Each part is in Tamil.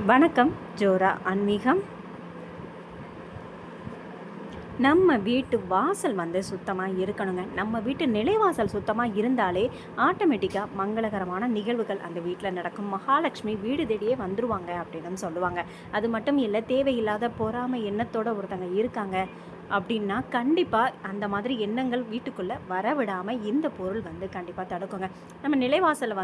வணக்கம். ஜோரா ஆன்மீகம். நம்ம வீட்டு வாசல் சுத்தமாக இருக்கணுங்க. நம்ம வீட்டு நிலைவாசல் சுத்தமாக இருந்தாலே ஆட்டோமேட்டிக்காக மங்களகரமான நிகழ்வுகள் அந்த வீட்டில் நடக்கும். மகாலட்சுமி வீடு தேடியே வந்துருவாங்க அப்படின்னு சொல்லுவாங்க. அது மட்டும் இல்லை, தேவையில்லாத பொறாமை எண்ணத்தோடு ஒருத்தங்க இருக்காங்க அப்படின்னா கண்டிப்பாக அந்த மாதிரி எண்ணங்கள் வீட்டுக்குள்ளே வரவிடாமல் இந்த பொருள் கண்டிப்பாக தடுக்குங்க. நம்ம நிலைவாசலை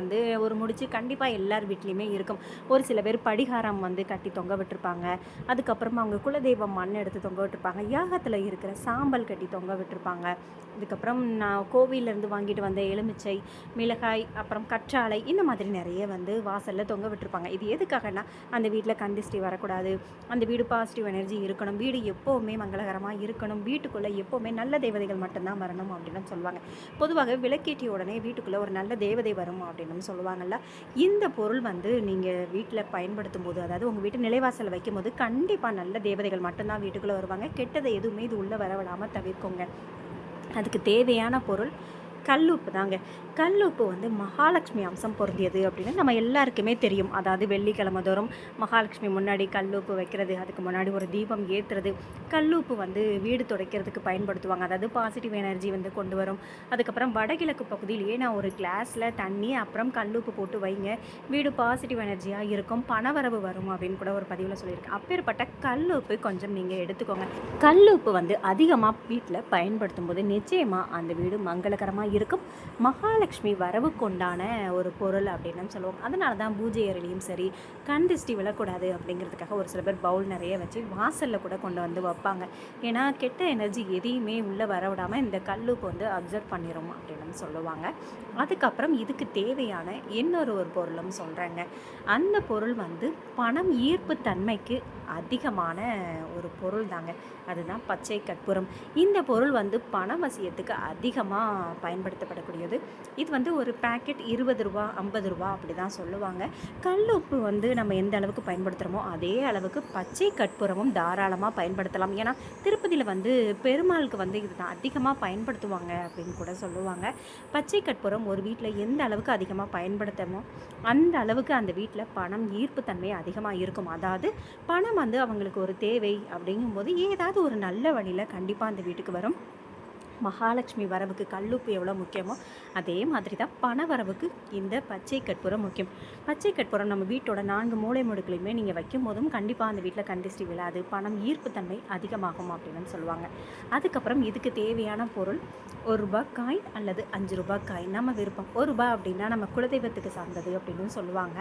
ஒரு முடிச்சு கண்டிப்பாக எல்லார் வீட்லேயுமே இருக்கும். ஒரு சில பேர் படிகாரம் கட்டி தொங்க விட்டுருப்பாங்க. அதுக்கப்புறமா அவங்க குலதெய்வம் மண் எடுத்து தொங்க விட்டுருப்பாங்க. யாகத்தில் இருக்கிற சாம்பல் கட்டி தொங்க விட்டுருப்பாங்க. இதுக்கப்புறம் நான் கோவிலேருந்து வாங்கிட்டு வந்த எலுமிச்சை, மிளகாய், அப்புறம் கற்றாழை, இந்த மாதிரி நிறைய வாசலில் தொங்க விட்டுருப்பாங்க. இது எதுக்காகனா அந்த வீட்டில் கந்திஷ்டி வரக்கூடாது, அந்த வீடு பாசிட்டிவ் எனர்ஜி இருக்கணும், வீடு எப்போவுமே மங்களகரமாக இருக்கணும், வீட்டுக்குள்ளே எப்போவுமே நல்ல தேவதைகள் மட்டும்தான் வரணும் அப்படின்னு சொல்லுவாங்க. பொதுவாக விளக்கேற்றிய உடனே வீட்டுக்குள்ளே ஒரு நல்ல தேவதை வரும் அப்படின்னு சொல்லுவாங்கல்ல. இந்த பொருள் நீங்கள் வீட்டில் பயன்படுத்தும் போது, அதாவது உங்கள் வீட்டு நிலைவாசலை வைக்கும்போது கண்டிப்பாக நல்ல தேவதைகள் மட்டும்தான் வீட்டுக்குள்ளே வருவாங்க. கெட்டதை எதுவுமே இது உள்ளே வரவிடாமல் தவிர்க்குங்க. அதுக்கு தேவையான பொருள் கல்லுப்பு தாங்க. கல்லுப்பு மகாலட்சுமி அம்சம் பொருந்தியது அப்படின்னு நம்ம எல்லாருக்குமே தெரியும். அதாவது வெள்ளிக்கிழமை தோறும் மகாலட்சுமி முன்னாடி கல்லுப்பு வைக்கிறது, அதுக்கு முன்னாடி ஒரு தீபம் ஏற்றுறது. கல்லுப்பு வீடு துடைக்கிறதுக்கு பயன்படுத்துவாங்க. அதாவது பாசிட்டிவ் எனர்ஜி கொண்டு வரும். அதுக்கப்புறம் வடகிழக்கு பகுதியிலேயே நான் ஒரு கிளாஸில் தண்ணி அப்புறம் கல்லுப்பு போட்டு வைங்க, வீடு பாசிட்டிவ் எனர்ஜியாக இருக்கும், பணவரவு வரும் அப்படின்னு கூட ஒரு பதிவில் சொல்லியிருக்கேன். அப்பேற்பட்ட கல்லுப்பு கொஞ்சம் நீங்கள் எடுத்துக்கோங்க. கல்லுப்பு அதிகமாக வீட்டில் பயன்படுத்தும் போது நிச்சயமாக அந்த வீடு மங்களகரமாக இருக்கும். மகாலட்சுமி வரவு கொண்டான ஒரு பொருள் அப்படின்னு சொல்லுவோம். அதனால தான் பூஜை அறையிலையும் சரி, கண் திருஷ்டி விழக்கூடாது அப்படிங்கிறதுக்காக ஒரு சில பேர் பவுல் நிறைய வச்சு வாசலில் கூட கொண்டு வைப்பாங்க. ஏன்னா கெட்ட எனர்ஜி எதையுமே உள்ளே வர விடாமல் இந்த கல்லுப்பு அப்சர்வ் பண்ணிடும் அப்படின்னு சொல்லுவாங்க. அதுக்கப்புறம் இதுக்கு தேவையான இன்னொரு பொருளும் சொல்கிறேங்க. அந்த பொருள் பணம் ஈர்ப்பு தன்மைக்கு அதிகமான ஒரு பொருள் தாங்க. அதுதான் பச்சை கற்பூரம். இந்த பொருள் பணவசியத்துக்கு அதிகமாக பயன்படுத்தப்படக்கூடியது. இது ஒரு பேக்கெட் 20 ரூபா 50 ரூபா அப்படி தான் சொல்லுவாங்க. கல்லுப்பு நம்ம எந்த அளவுக்கு பயன்படுத்துகிறோமோ அதே அளவுக்கு பச்சை கற்பூரமும் தாராளமாக பயன்படுத்தலாம். ஏன்னா திருப்பதியில் பெருமாளுக்கு இது தான் அதிகமாக பயன்படுத்துவாங்க அப்படின்னு கூட சொல்லுவாங்க. பச்சை கற்பூரம் ஒரு வீட்டில் எந்த அளவுக்கு அதிகமாக பயன்படுத்தமோ அந்த அளவுக்கு அந்த வீட்டில் பணம் ஈர்ப்பு தன்மை அதிகமாக இருக்கும். அதாவது பணம் அவங்களுக்கு ஒரு தேவை அப்படிங்கும்போது ஏதாவது ஒரு நல்ல வழியில் கண்டிப்பாக அந்த வீட்டுக்கு வரும். மகாலட்சுமி வரவுக்கு கல்லுப்பு எவ்வளோ முக்கியமோ அதே மாதிரி தான் பண வரவுக்கு இந்த பச்சை கற்பூரம் முக்கியம். பச்சை கற்பூரம் நம்ம வீட்டோட 4 மூலை முடுக்குலையுமே நீங்கள் வைக்கும் போதும் கண்டிப்பாக அந்த வீட்டில் கண்டிஷ்டி விழாது, பணம் ஈர்ப்பு தன்மை அதிகமாகும் அப்படின்னு சொல்லுவாங்க. அதுக்கப்புறம் இதுக்கு தேவையான பொருள் 1 ரூபாய் காயின் அல்லது 5 ரூபாய் காயின், நம்ம விருப்பம். 1 ரூபாய் அப்படின்னா நம்ம குலதெய்வத்துக்கு சார்ந்தது அப்படின்னு சொல்லுவாங்க.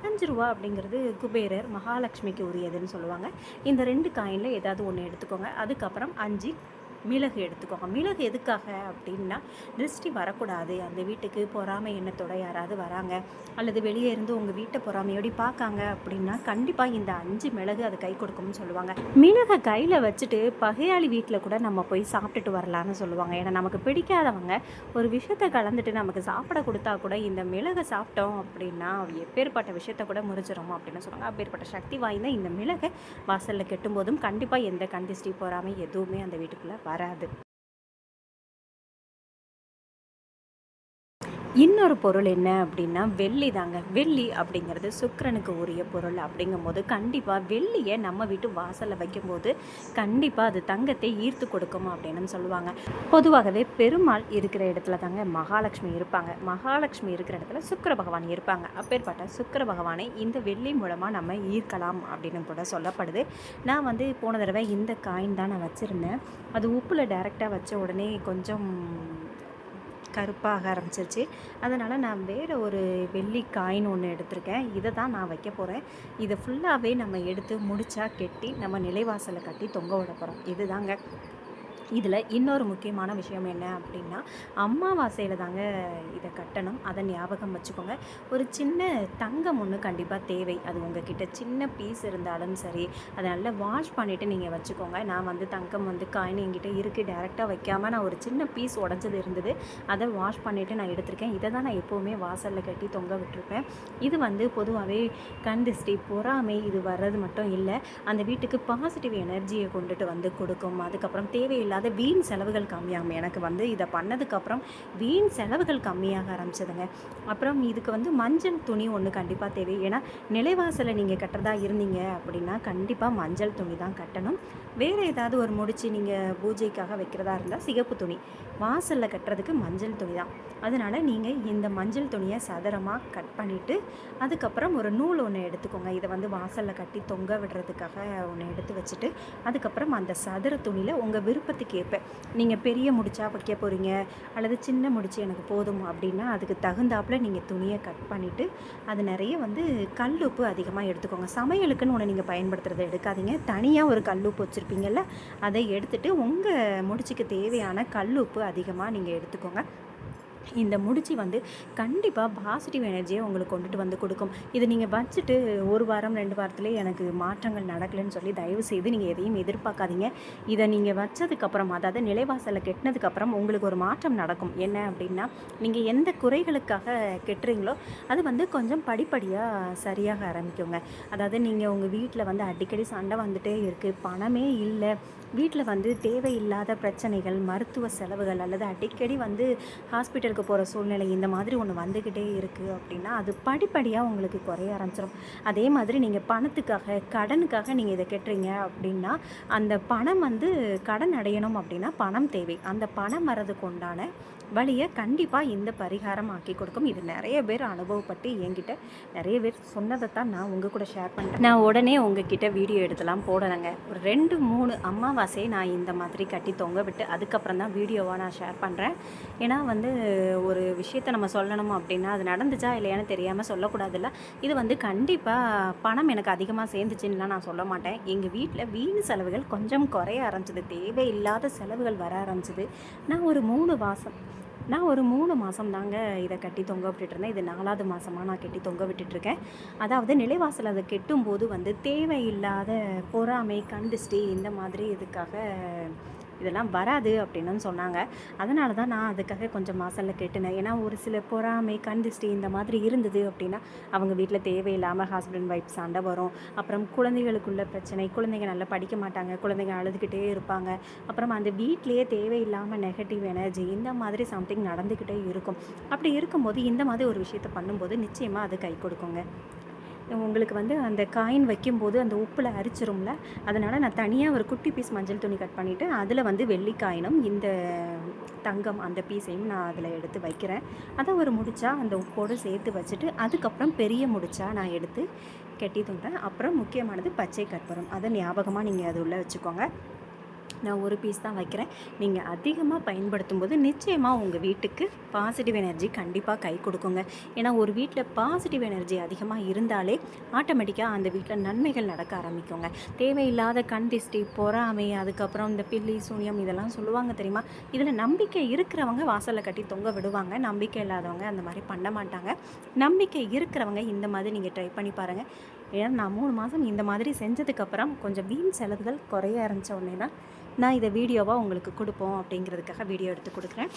5 ரூபா அப்படிங்கிறது குபேரர் மகாலட்சுமிக்கு உரியதுன்னு சொல்லுவாங்க. இந்த 2 காயினில் ஏதாவது ஒன்று எடுத்துக்கோங்க. அதுக்கப்புறம் 5 மிளகு எடுத்துக்கோங்க. மிளகு எதுக்காக அப்படின்னா திருஷ்டி வரக்கூடாது, அந்த வீட்டுக்கு பொறாமை எண்ணத்தோட யாராவது வராங்க அல்லது வெளியே இருந்து உங்கள் வீட்டை பொறாமையோடி பார்க்காங்க அப்படின்னா கண்டிப்பாக இந்த 5 மிளகு அது கை கொடுக்கும்னு சொல்லுவாங்க. மிளகை கையில் வச்சுட்டு பகையாளி வீட்டில் கூட நம்ம போய் சாப்பிட்டுட்டு வரலான்னு சொல்லுவாங்க. ஏன்னா நமக்கு பிடிக்காதவங்க ஒரு விஷயத்தை கலந்துட்டு நமக்கு சாப்பிட கொடுத்தா கூட இந்த மிளகை சாப்பிட்டோம் அப்படின்னா எப்பேற்பட்ட விஷயத்தை கூட முறிச்சிடும் அப்படின்னு சொல்லுவாங்க. அப்பேற்பட்ட சக்தி வாய்ந்த இந்த மிளகை வாசலில் கெட்டும் போதும் கண்டிப்பாக எந்த கந்திஷ்டி பொறாமை எதுவுமே அந்த வீட்டுக்குள்ளே வராது. இன்னொரு பொருள் என்ன அப்படின்னா வெள்ளி தாங்க. வெள்ளி அப்படிங்கிறது சுக்கிரனுக்கு உரிய பொருள். அப்படிங்கும்போது கண்டிப்பாக வெள்ளியை நம்ம வீட்டு வாசலில் வைக்கும்போது கண்டிப்பாக அது தங்கத்தை ஈர்த்து கொடுக்கும் அப்படின்னு சொல்லுவாங்க. பொதுவாகவே பெருமாள் இருக்கிற இடத்துல தாங்க மகாலட்சுமி இருப்பாங்க. மகாலட்சுமி இருக்கிற இடத்துல சுக்கிர பகவான் இருப்பாங்க. அப்பேற்பட்ட சுக்கிர பகவானை இந்த வெள்ளி மூலமாக நம்ம ஈர்க்கலாம் அப்படின்னு கூட சொல்லப்படுது. நான் போன தடவை இந்த காயின் தான் நான் வச்சுருந்தேன். அது உப்பில் டைரெக்டாக வச்ச உடனே கொஞ்சம் கருப்பாக ஆரம்பிச்சிருச்சு. அதனால் நான் வேறு ஒரு வெள்ளி காயின் ஒன்று எடுத்திருக்கேன். இதை தான் நான் வைக்க போகிறேன். இதை ஃபுல்லாகவே நம்ம எடுத்து முடிச்சா கெட்டி நம்ம நிலைவாசலை கட்டி தொங்க விட போகிறோம். இதுதாங்க. இதில் இன்னொரு முக்கியமான விஷயம் என்ன அப்படின்னா அமாவாசையில் தாங்க இதை கட்டணும். அதை ஞாபகம் வச்சுக்கோங்க. ஒரு சின்ன தங்கம் ஒன்று கண்டிப்பாக தேவை. அது உங்ககிட்ட சின்ன பீஸ் இருந்தாலும் சரி, அதை நல்லா வாஷ் பண்ணிவிட்டு நீங்கள் வச்சுக்கோங்க. நான் தங்கம் காயின் என்கிட்ட இருக்குது, டைரெக்டாக வைக்காமல் நான் ஒரு சின்ன பீஸ் உடஞ்சது இருந்தது, அதை வாஷ் பண்ணிவிட்டு நான் எடுத்திருக்கேன். இதை தான் நான் எப்போவுமே வாசலில் கட்டி தொங்க விட்டுருப்பேன். இது பொதுவாகவே கண் திருஷ்டி பொறாமை இது வர்றது மட்டும் இல்லை, அந்த வீட்டுக்கு பாசிட்டிவ் எனர்ஜியை கொண்டுட்டு கொடுக்கும். அதுக்கப்புறம் தேவையில்லாத தேவையில்லாத வீண் செலவுகள் கம்மியாகும். எனக்கு வந்து இதை பண்ணதுக்கப்புறம் வீண் செலவுகள் கம்மியாக ஆரம்பிச்சதுங்க. அப்புறம் இதுக்கு வந்து மஞ்சள் துணி ஒன்று கண்டிப்பாக தேவை. ஏன்னா நிலைவாசலை நீங்கள் கட்டுறதா இருந்தீங்க அப்படின்னா கண்டிப்பாக மஞ்சள் துணி தான் கட்டணும். வேறு ஏதாவது ஒரு முடிச்சு நீங்கள் பூஜைக்காக வைக்கிறதா இருந்தால் சிகப்பு துணி, வாசலில் கட்டுறதுக்கு மஞ்சள் துணி தான். அதனால் நீங்கள் இந்த மஞ்சள் துணியை சதுரமாக கட் பண்ணிவிட்டு அதுக்கப்புறம் ஒரு நூல் ஒன்று எடுத்துக்கோங்க. இதை வந்து வாசலில் கட்டி தொங்க விடுறதுக்காக ஒன்று எடுத்து வச்சுட்டு அதுக்கப்புறம் அந்த சதுர துணியில் உங்கள் விருப்பத்துக்கு ஏற்ப நீங்கள் பெரிய முடிச்சா வைக்க போகிறீங்க அல்லது சின்ன முடிச்சு எனக்கு போதும் அப்படின்னா அதுக்கு தகுந்தாப்பில் நீங்கள் துணியை கட் பண்ணிவிட்டு அது நிறைய வந்து கல்லுப்பு அதிகமாக எடுத்துக்கோங்க. சமையலுக்குன்னு ஒன்று நீங்கள் பயன்படுத்துகிறத எடுக்காதீங்க. தனியாக ஒரு கல்லுப்பு வச்சுருப்பீங்கள்ல, அதை எடுத்துகிட்டு உங்கள் முடிச்சுக்கு தேவையான கல்லுப்பு அதிகமாக நீங்கள் எடுத்துக்கோங்க. இந்த முடிச்சு வந்து கண்டிப்பாக பாசிட்டிவ் எனர்ஜியை உங்களுக்கு கொண்டுட்டு வந்து கொடுக்கும். இது நீங்கள் வச்சுட்டு 1 வாரம் 2 வாரத்துலேயே எனக்கு மாற்றங்கள் நடக்கலைன்னு சொல்லி தயவு செய்து நீங்கள் எதையும் எதிர்பார்க்காதீங்க. இதை நீங்கள் வச்சதுக்கப்புறம், அதாவது நிலைவாசலில் கெட்டினதுக்கப்புறம் உங்களுக்கு ஒரு மாற்றம் நடக்கும். என்ன அப்படின்னா, நீங்கள் எந்த குறைகளுக்காக கெட்டுறீங்களோ அது வந்து கொஞ்சம் படிப்படியாக சரியாக ஆரம்பிக்குங்க. அதாவது நீங்கள் உங்கள் வீட்டில் வந்து அடிக்கடி சண்டை வந்துட்டே இருக்குது, பணமே இல்லை, வீட்டில் வந்து தேவையில்லாத பிரச்சனைகள், மருத்துவ செலவுகள் அல்லது அடிக்கடி வந்து ஹாஸ்பிட்டலுக்கு போகிற சூழ்நிலை இந்த மாதிரி ஒன்று வந்துக்கிட்டே இருக்குது அப்படின்னா அது படிப்படியாக உங்களுக்கு குறைய ஆரம்பிச்சிடும். அதே மாதிரி நீங்கள் பணத்துக்காக கடனுக்காக நீங்கள் இதை கெட்டுறீங்க அப்படின்னா அந்த பணம் வந்து கடன் அடையணும் அப்படின்னா பணம் தேவை. அந்த பணம் வரதுக்கு உண்டான வழியை கண்டிப்பாக இந்த பரிகாரம் ஆக்கி கொடுக்கும். இது நிறைய பேர் அனுபவப்பட்டு என்கிட்ட நிறைய பேர் சொன்னதை தான் நான் உங்கள் கூட ஷேர் பண்ணுறேன். நான் உடனே உங்ககிட்ட வீடியோ எடுத்துலாம் போடலைங்க. ஒரு 2-3 அமாவாசையை நான் இந்த மாதிரி கட்டி தொங்க விட்டு அதுக்கப்புறம் தான் வீடியோவாக நான் ஷேர் பண்ணுறேன். ஏன்னா வந்து ஒரு விஷயத்தை நம்ம சொல்லணும் அப்படின்னா அது நடந்துச்சா இல்லையான்னு தெரியாமல் சொல்லக்கூடாதுல்ல. இது வந்து கண்டிப்பாக பணம் எனக்கு அதிகமாக சேர்ந்துச்சுன்னுலாம் நான் சொல்ல மாட்டேன். எங்கள் வீட்டில் வீண் செலவுகள் கொஞ்சம் குறைய ஆரம்பிச்சிது, தேவையில்லாத செலவுகள் வர ஆரம்பிச்சிது. நான் ஒரு 3 மாதம் தாங்க இதை கட்டி தொங்க விட்டுட்ருந்தேன். இது 4வது மாதமாக நான் கட்டி தொங்க விட்டுட்ருக்கேன். அதாவது நிலைவாசல் அதை கெட்டும்போது வந்து தேவையில்லாத பொறாமை, கண் திருஷ்டி இந்த மாதிரி இதுக்காக இதெல்லாம் வராது அப்படின்னு சொன்னாங்க. அதனால தான் நான் அதுக்காக கொஞ்சம் வாசலில் கெட்டினேன். ஏன்னா ஒரு சில பொறாமை, கண் திருஷ்டி இந்த மாதிரி இருந்தது அப்படின்னா அவங்க வீட்டில் தேவையில்லாமல் ஹஸ்பண்ட் ஒய்ஃப் சண்டை வரும். அப்புறம் குழந்தைகளுக்குள்ள பிரச்சனை, குழந்தைங்க நல்லா படிக்க மாட்டாங்க, குழந்தைங்க அழுதுகிட்டே இருப்பாங்க. அப்புறம் அந்த வீட்டிலேயே தேவையில்லாமல் நெகட்டிவ் எனர்ஜி இந்த மாதிரி சம்திங் நடந்துக்கிட்டே இருக்கும். அப்படி இருக்கும்போது இந்த மாதிரி ஒரு விஷயத்தை பண்ணும்போது நிச்சயமாக அது கை கொடுக்குங்க. உங்களுக்கு வந்து அந்த காயின் வைக்கும்போது அந்த உப்பில் அரிச்சிரும்ல, அதனால் நான் தனியாக ஒரு குட்டி பீஸ் மஞ்சள் துணி கட் பண்ணிவிட்டு அதில் வந்து வெள்ளி காயினும் இந்த தங்கம் அந்த பீஸையும் நான் அதில் எடுத்து வைக்கிறேன். அதை ஒரு முடிச்சா அந்த உப்போடு சேர்த்து வச்சுட்டு அதுக்கப்புறம் பெரிய முடிச்சா நான் எடுத்து கட்டி தூண்டுறேன். அப்புறம் முக்கியமானது பச்சை கற்பூரம், அதை ஞாபகமாக நீங்கள் அது உள்ளே வச்சுக்கோங்க. நான் ஒரு பீஸ் தான் வைக்கிறேன். நீங்கள் அதிகமாக பயன்படுத்தும் போது நிச்சயமாக உங்கள் வீட்டுக்கு பாசிட்டிவ் எனர்ஜி கண்டிப்பாக கை கொடுக்குங்க. ஏன்னா ஒரு வீட்டில் பாசிட்டிவ் எனர்ஜி அதிகமாக இருந்தாலே ஆட்டோமேட்டிக்காக அந்த வீட்டில் நன்மைகள் நடக்க ஆரம்பிக்குங்க. தேவையில்லாத கண் திஷ்டி, பொறாமை, அதுக்கப்புறம் இந்த பில்லி சூனியம் இதெல்லாம் சொல்லுவாங்க தெரியுமா. இதில் நம்பிக்கை இருக்கிறவங்க வாசலில் கட்டி தொங்க விடுவாங்க, நம்பிக்கை இல்லாதவங்க அந்த மாதிரி பண்ண மாட்டாங்க. நம்பிக்கை இருக்கிறவங்க இந்த மாதிரி நீங்கள் ட்ரை பண்ணி பாருங்கள். ஏன்னா நான் 3 மாதம் இந்த மாதிரி செஞ்சதுக்கப்புறம் கொஞ்சம் வீண் செலவுகள் குறைய ஆரம்பித்த உடனே தான் நான் இதை வீடியோவாக உங்களுக்கு கொடுப்போம் அப்படிங்கிறதுக்காக வீடியோ எடுத்து கொடுக்குறேன்.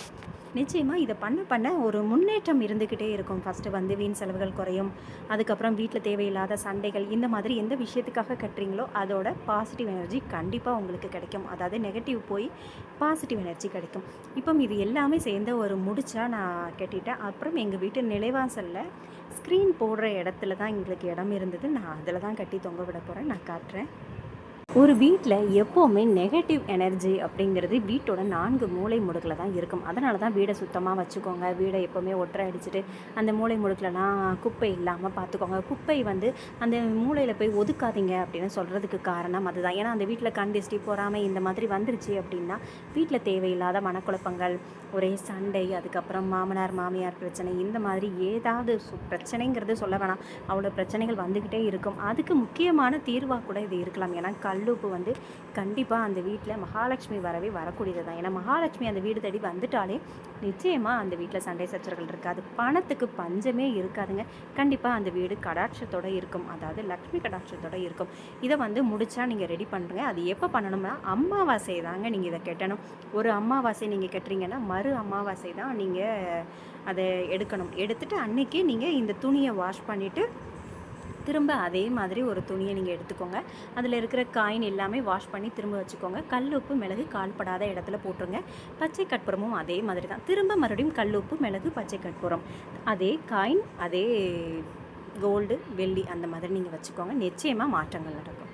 நிச்சயமாக இதை பண்ண ஒரு முன்னேற்றம் இருந்துக்கிட்டே இருக்கும். ஃபஸ்ட்டு வந்து வீண் செலவுகள் குறையும், அதுக்கப்புறம் வீட்டில் தேவையில்லாத சண்டைகள் இந்த மாதிரி எந்த விஷயத்துக்காக கட்டுறீங்களோ அதோட பாசிட்டிவ் எனர்ஜி கண்டிப்பாக உங்களுக்கு கிடைக்கும். அதாவது நெகட்டிவ் போய் பாசிட்டிவ் எனர்ஜி கிடைக்கும். இப்போ இது எல்லாமே சேர்ந்த ஒரு முடிச்சா நான் கட்டிட்டேன். அப்புறம் எங்கள் வீட்டு நிலைவாசலில் ஸ்க்ரீன் போடுற இடத்துல தான் எங்களுக்கு இடம் இருந்தது. நான் அதில் தான் கட்டி தொங்க விட போகிறேன். நான் காட்டுறேன். ஒரு வீட்டில் எப்போவுமே நெகட்டிவ் எனர்ஜி அப்படிங்கிறது வீட்டோட 4 மூலை முடுக்கில் தான் இருக்கும். அதனால தான் வீடை சுத்தமாக வச்சுக்கோங்க. வீடை எப்போவுமே ஒற்றை அடிச்சுட்டு அந்த மூலை முடுக்கிலலாம் குப்பை இல்லாமல் பார்த்துக்கோங்க. குப்பை வந்து அந்த மூலையில் போய் ஒதுக்காதீங்க அப்படின்னு சொல்கிறதுக்கு காரணம் அதுதான். ஏன்னா அந்த வீட்டில் கண் திருஷ்டி, பொறாமை இந்த மாதிரி வந்துருச்சு அப்படின்னா வீட்டில் தேவையில்லாத மனக்குழப்பங்கள், ஒரே சண்டை, அதுக்கப்புறம் மாமனார் மாமியார் பிரச்சனை இந்த மாதிரி ஏதாவது பிரச்சனைங்கிறது சொல்ல வேணாம், அவ்வளோ பிரச்சனைகள் வந்துக்கிட்டே இருக்கும். அதுக்கு முக்கியமான தீர்வாக கூட இது இருக்கலாம். ஏன்னா கல்லுப்பு வந்து கண்டிப்பாக அந்த வீட்டில் மகாலட்சுமி வரவே வரக்கூடியது தான். ஏன்னா மகாலட்சுமி அந்த வீடு தேடி வந்துட்டாலே நிச்சயமாக அந்த வீட்டில் சண்டை சச்சரவுகள் இருக்காது, பணத்துக்கு பஞ்சமே இருக்காதுங்க. கண்டிப்பாக அந்த வீடு கடாட்சத்தோடு இருக்கும், அதாவது லக்ஷ்மி கடாட்சத்தோடு இருக்கும். இதை வந்து முடிச்சா நீங்கள் ரெடி பண்ணுறீங்க. அது எப்போ பண்ணணும்னா அமாவாசை தாங்க நீங்கள் இதை கட்டணும். ஒரு அமாவாசை நீங்கள் கட்டுறீங்கன்னா மறு அமாவாசை தான் நீங்கள் அதை எடுக்கணும். எடுத்துகிட்டு அன்றைக்கே நீங்கள் இந்த துணியை வாஷ் பண்ணிவிட்டு திரும்ப அதே மாதிரி ஒரு துணியை நீங்கள் எடுத்துக்கோங்க. அதில் இருக்கிற காயின் எல்லாமே வாஷ் பண்ணி திரும்ப வச்சுக்கோங்க. கல் உப்பு, மிளகு கால்படாத இடத்துல போட்டுருங்க. பச்சை கற்பூரமும் அதே மாதிரி தான். திரும்ப மறுபடியும் கல் உப்பு, மிளகு, பச்சை கற்பூரம். அதே காயின், அதே கோல்டு, வெள்ளி அந்த மாதிரி நீங்கள் வச்சுக்கோங்க. நிச்சயமாக மாற்றங்கள் நடக்கும்.